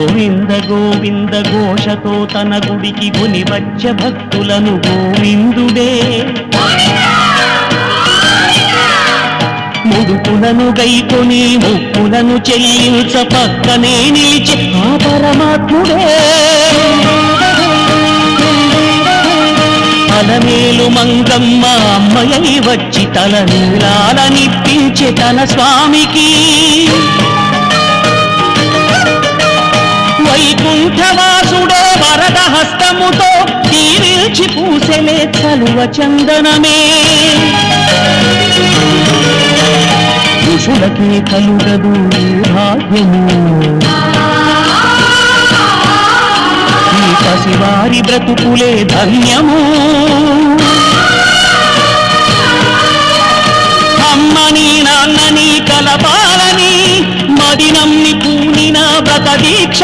గోవింద గోవింద ఘోషతో తన గుడికి కొని వచ్చ భక్తులను గోవిందుడే ముడుపులను గైకొని ముక్కులను చెల్లించ పక్కనే నిలిచి ఆ పరమాత్ముడే అలమేలు మంగమ్మ అమ్మయై వచ్చి తల నీలాలనిప్పించే తన స్వామికి వైకుంఠవాసుడే వరద హస్తముతో దీవించి పూసెలే చలువ చందనమే ఋషులకే కలుగదు భాగ్యము ఈ పసివారి బ్రతుకులే ధన్యము అమ్మని నాన్నని కలపాలని మదినమ్మి పూనిన వ్రత దీక్ష